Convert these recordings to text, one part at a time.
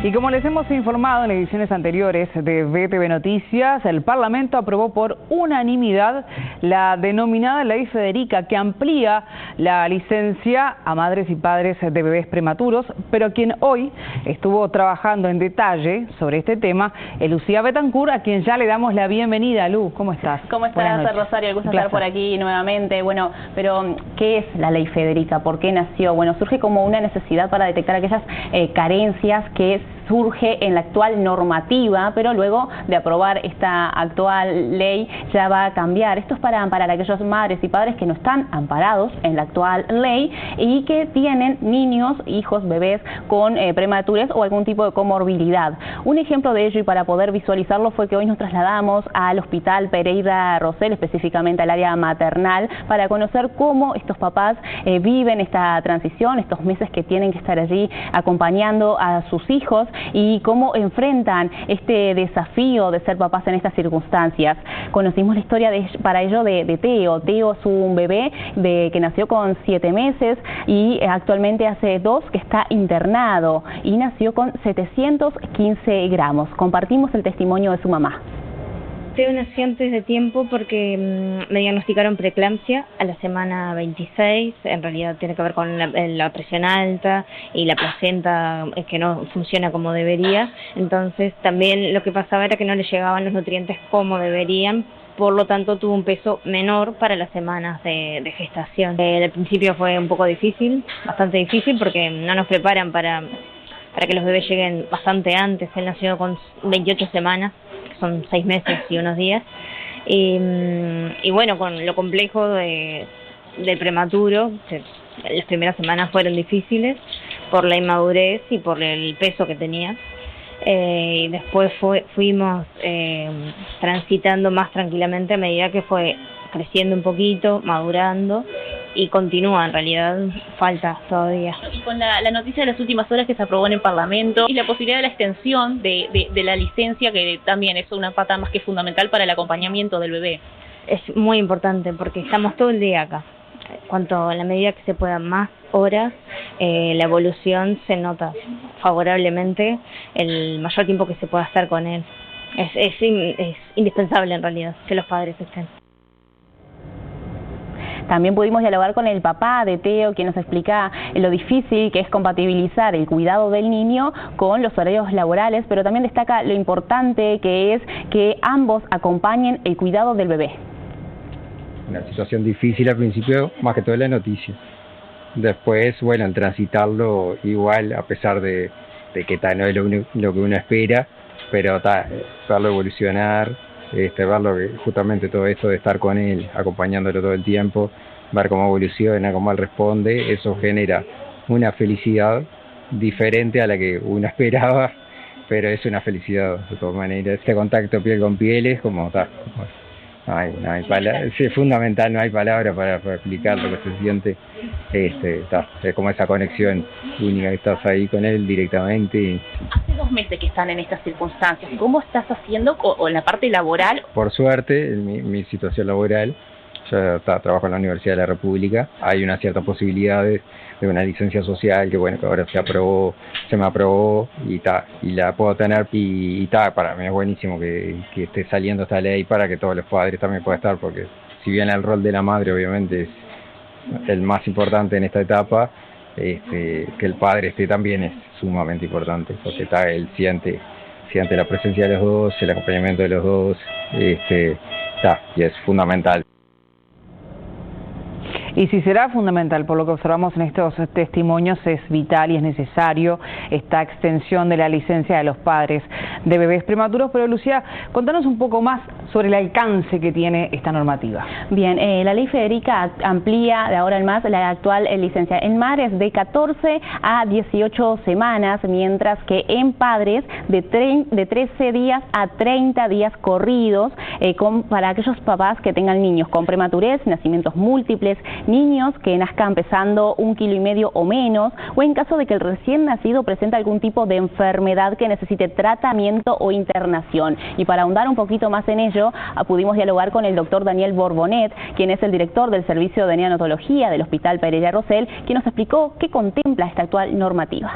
Y como les hemos informado en ediciones anteriores de BTV Noticias, el Parlamento aprobó por unanimidad la denominada Ley Federica, que amplía la licencia a madres y padres de bebés prematuros, pero quien hoy estuvo trabajando en detalle sobre este tema es Lucía Betancourt, a quien ya le damos la bienvenida. Lu, ¿cómo estás? ¿Cómo estás, Rosario? El gusto estar por aquí nuevamente. Bueno, pero ¿qué es la Ley Federica? ¿Por qué nació? Bueno, surge como una necesidad para detectar aquellas carencias que surge en la actual normativa, pero luego de aprobar esta actual ley ya va a cambiar. Esto es para amparar a aquellos madres y padres que no están amparados en la actual ley y que tienen niños, hijos, bebés con prematurez o algún tipo de comorbilidad. Un ejemplo de ello, y para poder visualizarlo, fue que hoy nos trasladamos al Hospital Pereira Rosell, específicamente al área maternal, para conocer cómo estos papás viven esta transición, estos meses que tienen que estar allí acompañando a sus hijos, y cómo enfrentan este desafío de ser papás en estas circunstancias. Conocimos la historia para ello de Teo. Teo es un bebé que nació con 7 meses y actualmente hace 2 que está internado y nació con 715 gramos. Compartimos el testimonio de su mamá. Teo nació antes de tiempo porque me diagnosticaron preeclampsia a la semana 26, en realidad tiene que ver con la presión alta y la placenta que no funciona como debería, entonces también lo que pasaba era que no le llegaban los nutrientes como deberían, por lo tanto tuvo un peso menor para las semanas de gestación. Al principio fue un poco difícil, bastante difícil, porque no nos preparan para que los bebés lleguen bastante antes. Él nació con 28 semanas, son 6 meses y unos días, y bueno, con lo complejo del prematuro, las primeras semanas fueron difíciles por la inmadurez y por el peso que tenía, y después fuimos transitando más tranquilamente a medida que fue creciendo un poquito, madurando, y continúa, en realidad falta todavía. Y con la noticia de las últimas horas que se aprobó en el Parlamento y la posibilidad de la extensión de la licencia, que también es una pata más que fundamental para el acompañamiento del bebé. Es muy importante porque estamos todo el día acá. A la medida que se puedan más horas, la evolución se nota favorablemente, el mayor tiempo que se pueda estar con él. Es indispensable, en realidad, que los padres estén. También pudimos dialogar con el papá de Teo, quien nos explica lo difícil que es compatibilizar el cuidado del niño con los horarios laborales, pero también destaca lo importante que es que ambos acompañen el cuidado del bebé. Una situación difícil al principio, más que todo la noticia. Después, bueno, el transitarlo igual, a pesar de que no es lo que uno espera, pero verlo evolucionar, verlo, justamente todo esto de estar con él, acompañándolo todo el tiempo, ver cómo evoluciona, cómo él responde, eso genera una felicidad diferente a la que uno esperaba, pero es una felicidad de todas maneras. Este contacto piel con piel es como no hay palabras, es fundamental, no hay palabras para explicar lo que se siente. Es como esa conexión única, que estás ahí con él directamente. Hace 2 meses que están en estas circunstancias. ¿Cómo estás haciendo o en la parte laboral? Por suerte, en mi situación laboral, yo trabajo en la Universidad de la República, hay una cierta posibilidad de una licencia social que bueno, que ahora se me aprobó y la puedo tener, y para mí es buenísimo que esté saliendo esta ley para que todos los padres también puedan estar, porque si bien el rol de la madre obviamente es el más importante en esta etapa, que el padre esté también es sumamente importante, porque él siente la presencia de los dos, el acompañamiento de los dos, y es fundamental. Y si será fundamental, por lo que observamos en estos testimonios, es vital y es necesario esta extensión de la licencia de los padres de bebés prematuros. Pero Lucía, contanos un poco más sobre el alcance que tiene esta normativa. Bien, la Ley Federica amplía de ahora en más la actual licencia en madres de 14 a 18 semanas, mientras que en padres de 13 días a 30 días corridos, para aquellos papás que tengan niños con prematurez, nacimientos múltiples, niños que nazcan pesando 1,5 kilos o menos, o en caso de que el recién nacido presente algún tipo de enfermedad que necesite tratamiento o internación. Y para ahondar un poquito más en ello, pudimos dialogar con el doctor Daniel Borbonet, quien es el director del Servicio de Neonatología del Hospital Pereira Rosell, quien nos explicó qué contempla esta actual normativa.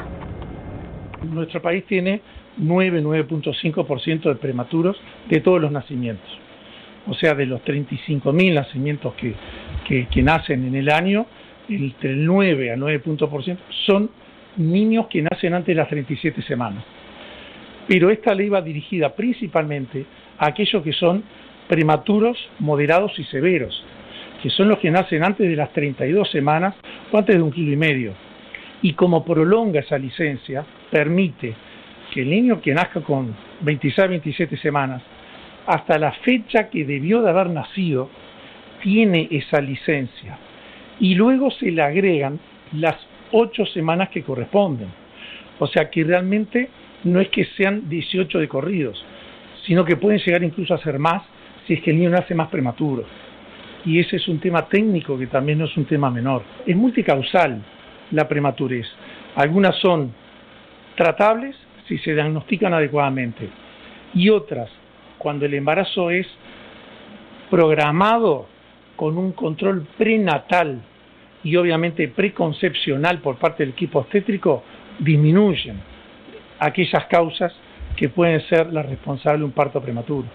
Nuestro país tiene 9.5% de prematuros de todos los nacimientos. O sea, de los 35.000 nacimientos que nacen en el año, entre el 9 a 9% son niños que nacen antes de las 37 semanas. Pero esta ley va dirigida principalmente a aquellos que son prematuros, moderados y severos, que son los que nacen antes de las 32 semanas o antes de 1,5 kilos. Y como prolonga esa licencia, permite que el niño que nazca con 26, 27 semanas, hasta la fecha que debió de haber nacido, tiene esa licencia. Y luego se le agregan las 8 semanas que corresponden. O sea que realmente no es que sean 18 de corridos, sino que pueden llegar incluso a ser más si es que el niño nace más prematuro. Y ese es un tema técnico que también no es un tema menor. Es multicausal la prematurez. Algunas son tratables si se diagnostican adecuadamente y otras, cuando el embarazo es programado con un control prenatal y obviamente preconcepcional por parte del equipo obstétrico, disminuyen aquellas causas que pueden ser las responsables de un parto prematuro.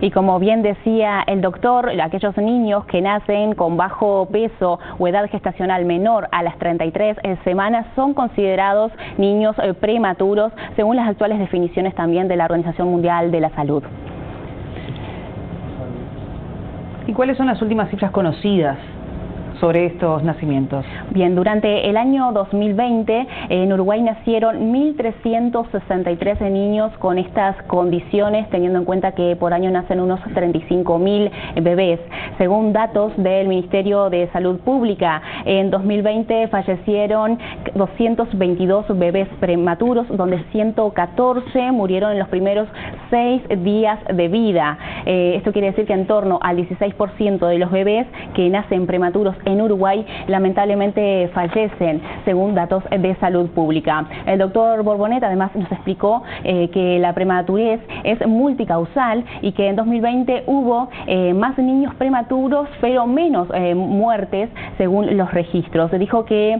Y como bien decía el doctor, aquellos niños que nacen con bajo peso o edad gestacional menor a las 33 semanas son considerados niños prematuros, según las actuales definiciones también de la Organización Mundial de la Salud. ¿Y cuáles son las últimas cifras conocidas sobre estos nacimientos? Bien, durante el año 2020 en Uruguay nacieron 1.363 niños con estas condiciones, teniendo en cuenta que por año nacen unos 35.000 bebés. Según datos del Ministerio de Salud Pública, en 2020 fallecieron 222 bebés prematuros, donde 114 murieron en los primeros 6 días de vida. Esto quiere decir que en torno al 16% de los bebés que nacen prematuros en Uruguay lamentablemente fallecen, según datos de salud pública. El doctor Borbonet además nos explicó que la prematurez es multicausal y que en 2020 hubo más niños prematuros pero menos muertes según los registros. Dijo que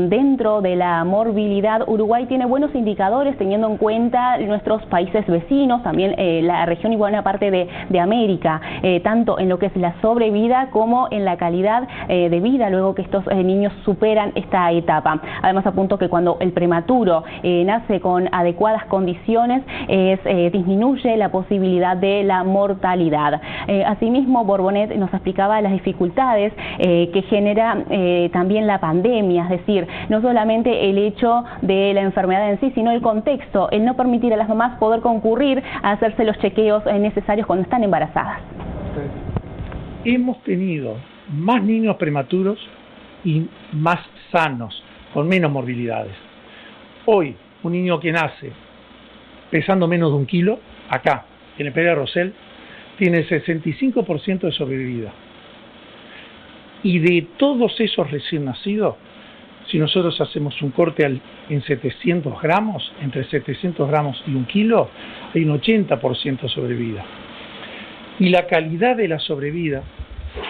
dentro de la morbilidad Uruguay tiene buenos indicadores teniendo en cuenta nuestros países vecinos, también la región y buena parte de América, tanto en lo que es la sobrevida como en la calidad de vida luego que estos niños superan esta etapa. Además apuntó que cuando el prematuro nace con adecuadas condiciones disminuye la posibilidad de la mortalidad. Asimismo, Borbonet nos explicaba las dificultades que genera también la pandemia, es decir, no solamente el hecho de la enfermedad en sí, sino el contexto, el no permitir a las mamás poder concurrir a hacerse los chequeos necesarios cuando están embarazadas. Hemos tenido más niños prematuros y más sanos, con menos morbilidades. Hoy, un niño que nace pesando menos de 1 kilo, acá, en el Pereira Rosell, tiene el 65% de sobrevida. Y de todos esos recién nacidos, si nosotros hacemos un corte en 700 gramos, entre 700 gramos y 1 kilo, hay un 80% de sobrevida. Y la calidad de la sobrevida,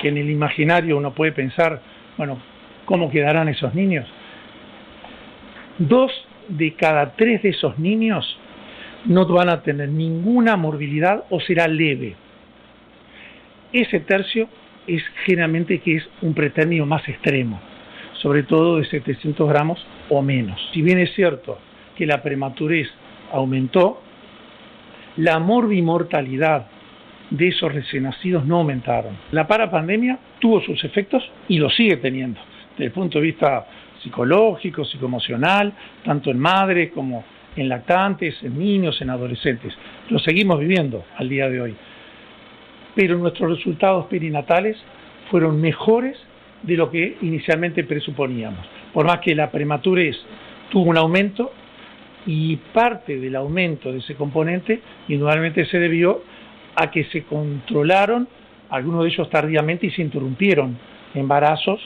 que en el imaginario uno puede pensar, bueno, ¿cómo quedarán esos niños? 2 de cada 3 de esos niños no van a tener ninguna morbilidad o será leve. Ese tercio es generalmente que es un pretérmino más extremo, sobre todo de 700 gramos o menos. Si bien es cierto que la prematurez aumentó, la morbimortalidad de esos recién nacidos no aumentaron. La parapandemia tuvo sus efectos y lo sigue teniendo, desde el punto de vista psicológico, psicoemocional, tanto en madres como en lactantes, en niños, en adolescentes. Lo seguimos viviendo al día de hoy. Pero nuestros resultados perinatales fueron mejores de lo que inicialmente presuponíamos. Por más que la prematurez tuvo un aumento, y parte del aumento de ese componente indudablemente se debió a que se controlaron algunos de ellos tardíamente y se interrumpieron embarazos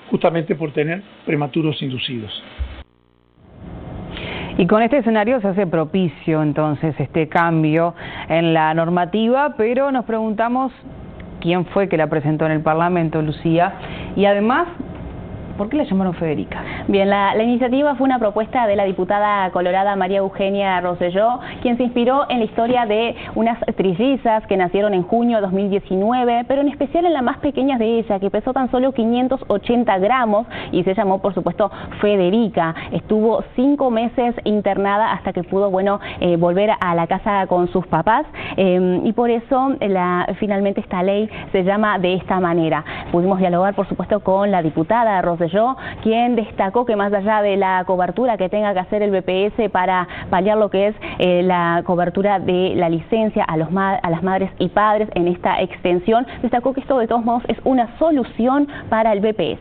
justamente por tener prematuros inducidos. Y con este escenario se hace propicio entonces este cambio en la normativa, pero nos preguntamos quién fue que la presentó en el Parlamento, Lucía, y además ¿Por qué la llamaron Federica? Bien, la iniciativa fue una propuesta de la diputada colorada María Eugenia Rosselló, quien se inspiró en la historia de unas trillizas que nacieron en junio de 2019, pero en especial en la más pequeña de ellas, que pesó tan solo 580 gramos y se llamó, por supuesto, Federica. Estuvo 5 meses internada hasta que pudo, volver a la casa con sus papás y por eso finalmente esta ley se llama de esta manera. Pudimos dialogar, por supuesto, con la diputada Rosselló, quien destacó que más allá de la cobertura que tenga que hacer el BPS para paliar lo que es la cobertura de la licencia a las madres y padres en esta extensión, destacó que esto de todos modos es una solución para el BPS.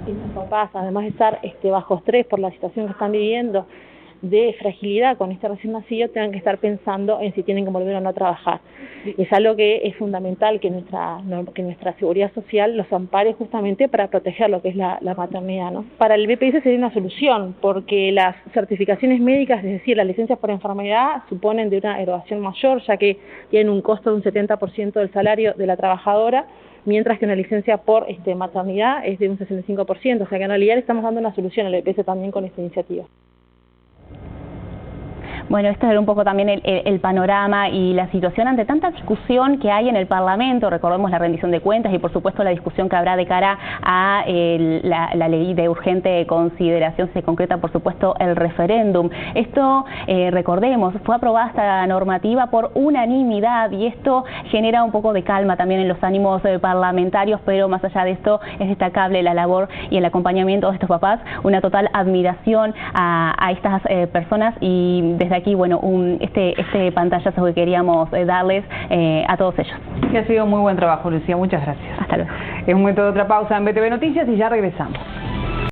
Y los papás, además de estar bajo estrés por la situación que están viviendo, de fragilidad con este recién nacido, tengan que estar pensando en si tienen que volver o no a trabajar. Es algo que es fundamental que nuestra seguridad social los ampare justamente para proteger lo que es la maternidad, ¿no? Para el BPS sería una solución, porque las certificaciones médicas, es decir, las licencias por enfermedad, suponen de una erogación mayor, ya que tienen un costo de un 70% del salario de la trabajadora, mientras que una licencia por maternidad es de un 65%, o sea que en realidad le estamos dando una solución al BPS también con esta iniciativa. Bueno, esto era un poco también el panorama y la situación ante tanta discusión que hay en el Parlamento. Recordemos la rendición de cuentas y por supuesto la discusión que habrá de cara a la ley de urgente consideración. Se concreta por supuesto el referéndum. Esto, recordemos, fue aprobada esta normativa por unanimidad y esto genera un poco de calma también en los ánimos parlamentarios, pero más allá de esto es destacable la labor y el acompañamiento de estos papás, una total admiración a estas personas y desde aquí, este pantallazo que queríamos darles a todos ellos. Que ha sido muy buen trabajo, Lucía, muchas gracias. Hasta luego. Es un momento de otra pausa en BTV Noticias y ya regresamos.